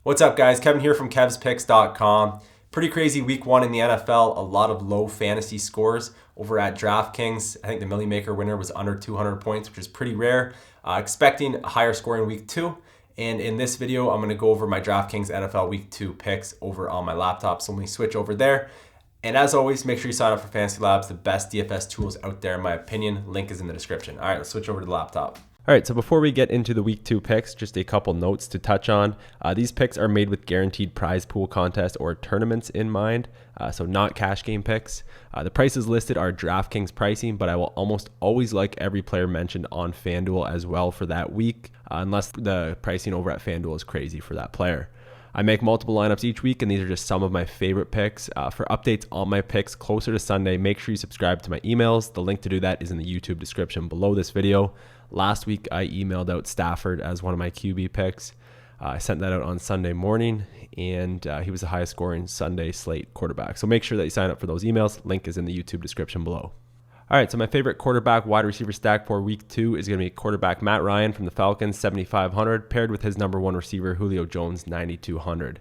What's up, guys? Kevin here from KevsPicks.com. Pretty crazy week one in the NFL. A lot of low fantasy scores over at DraftKings. I think the Millie Maker winner was under 200 points, which is pretty rare. Expecting a higher score in week two. And in this video, I'm going to go over my DraftKings NFL week two picks over on my laptop. So let me switch over there. And as always, make sure you sign up for Fantasy Labs, the best DFS tools out there, in my opinion. Link is in the description. All right, let's switch over to the laptop. All right, so before we get into the week two picks, just a couple notes to touch on. These picks are made with guaranteed prize pool contest or tournaments in mind, so not cash game picks. The prices listed are DraftKings pricing, but I will almost always like every player mentioned on FanDuel as well for that week, unless the pricing over at FanDuel is crazy for that player. I make multiple lineups each week, and these are just some of my favorite picks. For updates on my picks closer to Sunday, make sure you subscribe to my emails. The link to do that is in the YouTube description below this video. Last week, I emailed out Stafford as one of my QB picks. I sent that out on Sunday morning, and he was the highest scoring Sunday slate quarterback. So make sure that you sign up for those emails. Link is in the YouTube description below. All right, so my favorite quarterback wide receiver stack for week two is going to be quarterback Matt Ryan from the Falcons, 7,500, paired with his number one receiver, Julio Jones, 9,200.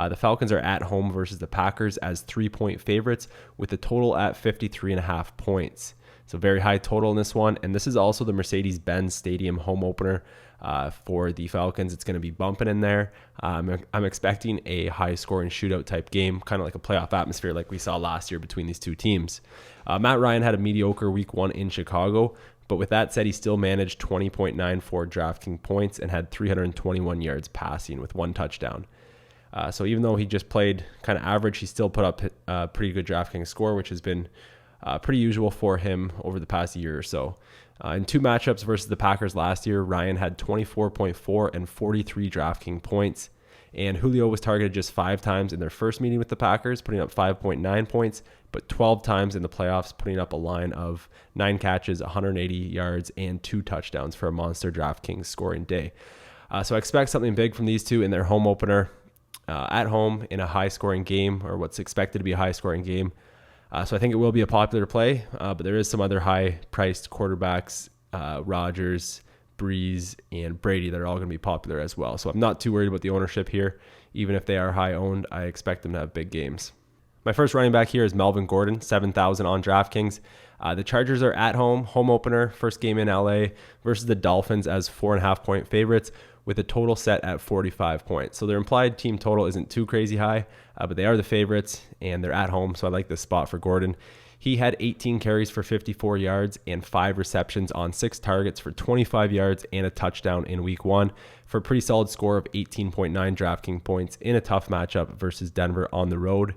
The Falcons are at home versus the Packers as 3-point favorites with the total at 53.5 points. So very high total in this one. And this is also the Mercedes-Benz Stadium home opener for the Falcons. It's going to be bumping in there. I'm expecting a high-scoring shootout type game, kind of like a playoff atmosphere like we saw last year between these two teams. Matt Ryan had a mediocre week one in Chicago, but with that said, he still managed 20.94 DraftKings points and had 321 yards passing with one touchdown. So even though he just played kind of average, he still put up a pretty good DraftKings score, which has been pretty usual for him over the past year or so. In two matchups versus the Packers last year, Ryan had 24.4 and 43 DraftKings points, and Julio was targeted just 5 times in their first meeting with the Packers, putting up 5.9 points, but 12 times in the playoffs, putting up a line of 9 catches, 180 yards, and 2 touchdowns for a monster DraftKings scoring day. So I expect something big from these two in their home opener at home in a high-scoring game, or what's expected to be a high-scoring game. So I think it will be a popular play, but there is some other high-priced quarterbacks, Rodgers, Breeze, and Brady, that are all going to be popular as well. So I'm not too worried about the ownership here. Even if they are high-owned, I expect them to have big games. My first running back here is Melvin Gordon, 7,000 on DraftKings. The Chargers are at home opener, first game in LA, versus the Dolphins as 4.5-point favorites, with a total set at 45 points. So their implied team total isn't too crazy high, but they are the favorites, and they're at home, so I like this spot for Gordon. He had 18 carries for 54 yards and 5 receptions on 6 targets for 25 yards and a touchdown in week one for a pretty solid score of 18.9 DraftKings points in a tough matchup versus Denver on the road.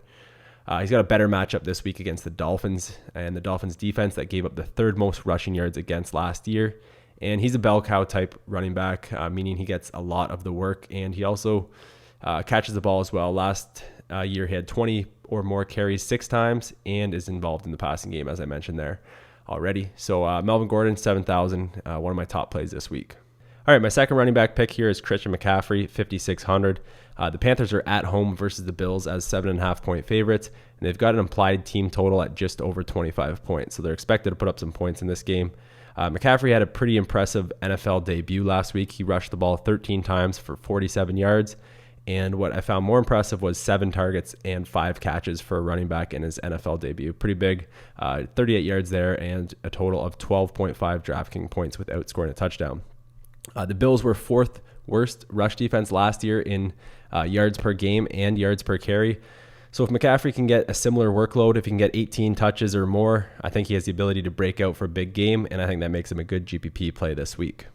He's got a better matchup this week against the Dolphins, and the Dolphins defense that gave up the third most rushing yards against last year. And he's a bell cow type running back, meaning he gets a lot of the work, and he also catches the ball as well. Last year, he had 20 or more carries 6 times and is involved in the passing game, as I mentioned there already. So Melvin Gordon, 7,000, one of my top plays this week. All right, my second running back pick here is Christian McCaffrey, 5,600. The Panthers are at home versus the Bills as 7.5-point favorites, and they've got an implied team total at just over 25 points. So they're expected to put up some points in this game. McCaffrey had a pretty impressive NFL debut last week. He rushed the ball 13 times for 47 yards. And what I found more impressive was 7 targets and 5 catches for a running back in his NFL debut. Pretty big, 38 yards there and a total of 12.5 DraftKings points without scoring a touchdown. The Bills were 4th worst rush defense last year in yards per game and yards per carry. So if McCaffrey can get a similar workload, if he can get 18 touches or more, I think he has the ability to break out for a big game, and I think that makes him a good GPP play this week.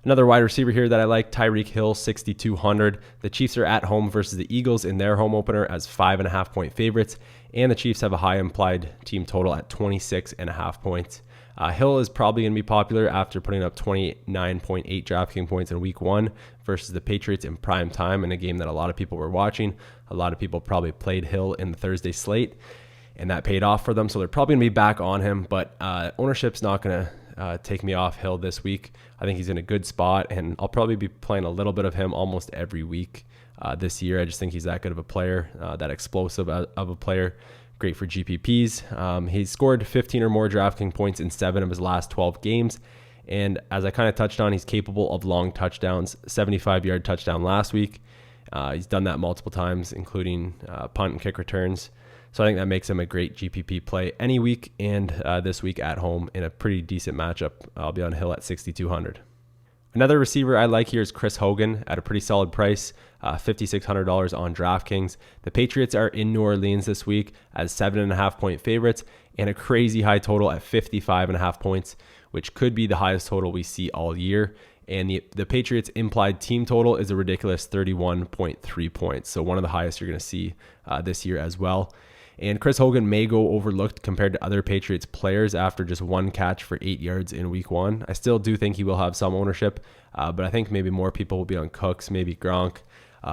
Another wide receiver here that I like, Tyreek Hill, 6,200. The Chiefs are at home versus the Eagles in their home opener as 5.5-point favorites, and the Chiefs have a high implied team total at 26.5 points. Hill is probably going to be popular after putting up 29.8 DraftKings points in week one versus the Patriots in prime time in a game that a lot of people were watching. A lot of people probably played Hill in the Thursday slate, and that paid off for them. So they're probably going to be back on him, but ownership's not going to take me off Hill this week. I think he's in a good spot, and I'll probably be playing a little bit of him almost every week this year. I just think he's that good of a player, that explosive of a player. Great for GPPs. He's scored 15 or more DraftKings points in 7 of his last 12 games. And as I kind of touched on, he's capable of long touchdowns, 75-yard touchdown last week. He's done that multiple times, including punt and kick returns. So I think that makes him a great GPP play any week, and this week at home in a pretty decent matchup. I'll be on Hill at 6,200. Another receiver I like here is Chris Hogan at a pretty solid price, $5,600 on DraftKings. The Patriots are in New Orleans this week as 7.5-point favorites and a crazy high total at 55.5 points, which could be the highest total we see all year. And the Patriots implied team total is a ridiculous 31.3 points. So one of the highest you're going to see this year as well. And Chris Hogan may go overlooked compared to other Patriots players after just one catch for 8 yards in week 1. I still do think he will have some ownership, but I think maybe more people will be on Cooks, maybe Gronk,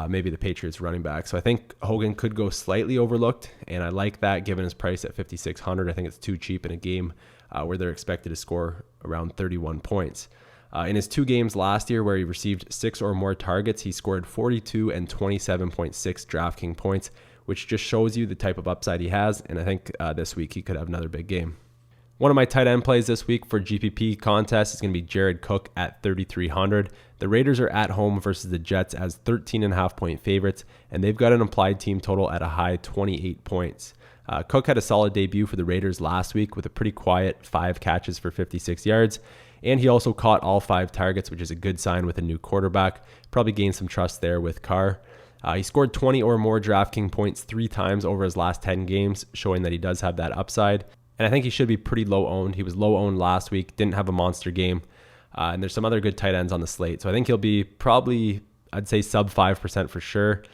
maybe the Patriots running back. So I think Hogan could go slightly overlooked, and I like that given his price at $5,600. I think it's too cheap in a game where they're expected to score around 31 points. In his 2 games last year where he received 6 or more targets, he scored 42 and 27.6 DraftKings points, which just shows you the type of upside he has. And I think this week he could have another big game. One of my tight end plays this week for GPP contest is going to be Jared Cook at 3,300. The Raiders are at home versus the Jets as 13.5-point favorites, and they've got an implied team total at a high 28 points. Cook had a solid debut for the Raiders last week with a pretty quiet 5 catches for 56 yards. And he also caught all 5 targets, which is a good sign with a new quarterback. Probably gained some trust there with Carr. He scored 20 or more DraftKings points 3 times over his last 10 games, showing that he does have that upside. And I think he should be pretty low owned. He was low owned last week, didn't have a monster game. And there's some other good tight ends on the slate. So I think he'll be probably, I'd say sub 5% for sure,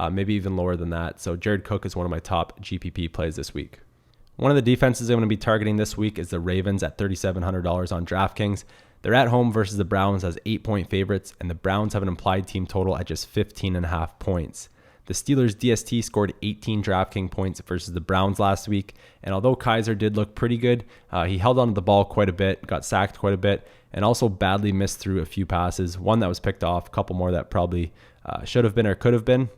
maybe even lower than that. So Jared Cook is one of my top GPP plays this week. One of the defenses I'm going to be targeting this week is the Ravens at $3,700 on DraftKings. They're at home versus the Browns as 8-point favorites, and the Browns have an implied team total at just 15.5 points. The Steelers' DST scored 18 DraftKings points versus the Browns last week, and although Kaiser did look pretty good, he held onto the ball quite a bit, got sacked quite a bit, and also badly missed through a few passes. One that was picked off, a couple more that probably should have been or could have been.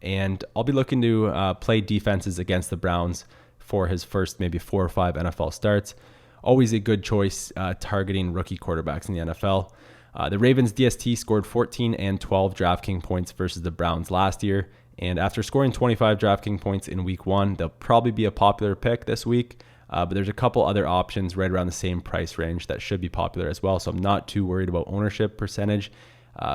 And I'll be looking to play defenses against the Browns for his first maybe 4 or 5 NFL starts. Always a good choice targeting rookie quarterbacks in the NFL. The Ravens DST scored 14 and 12 DraftKings points versus the Browns last year. And after scoring 25 DraftKings points in week 1, they'll probably be a popular pick this week. But there's a couple other options right around the same price range that should be popular as well. So I'm not too worried about ownership percentage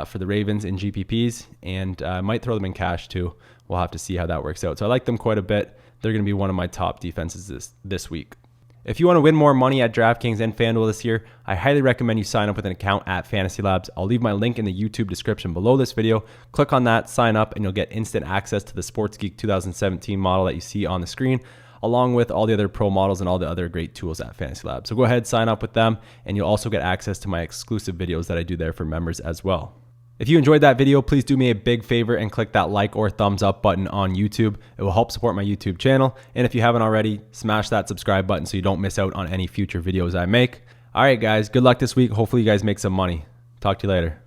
for the Ravens in GPPs, and I might throw them in cash too. We'll have to see how that works out. So I like them quite a bit. They're going to be one of my top defenses this week. If you want to win more money at DraftKings and FanDuel this year, I highly recommend you sign up with an account at Fantasy Labs. I'll leave my link in the YouTube description below this video. Click on that, sign up, and you'll get instant access to the SportsGeek 2017 model that you see on the screen, along with all the other pro models and all the other great tools at Fantasy Labs. So go ahead, sign up with them, and you'll also get access to my exclusive videos that I do there for members as well. If you enjoyed that video, please do me a big favor and click that like or thumbs up button on YouTube. It will help support my YouTube channel. And if you haven't already, smash that subscribe button so you don't miss out on any future videos I make. All right, guys, good luck this week. Hopefully you guys make some money. Talk to you later.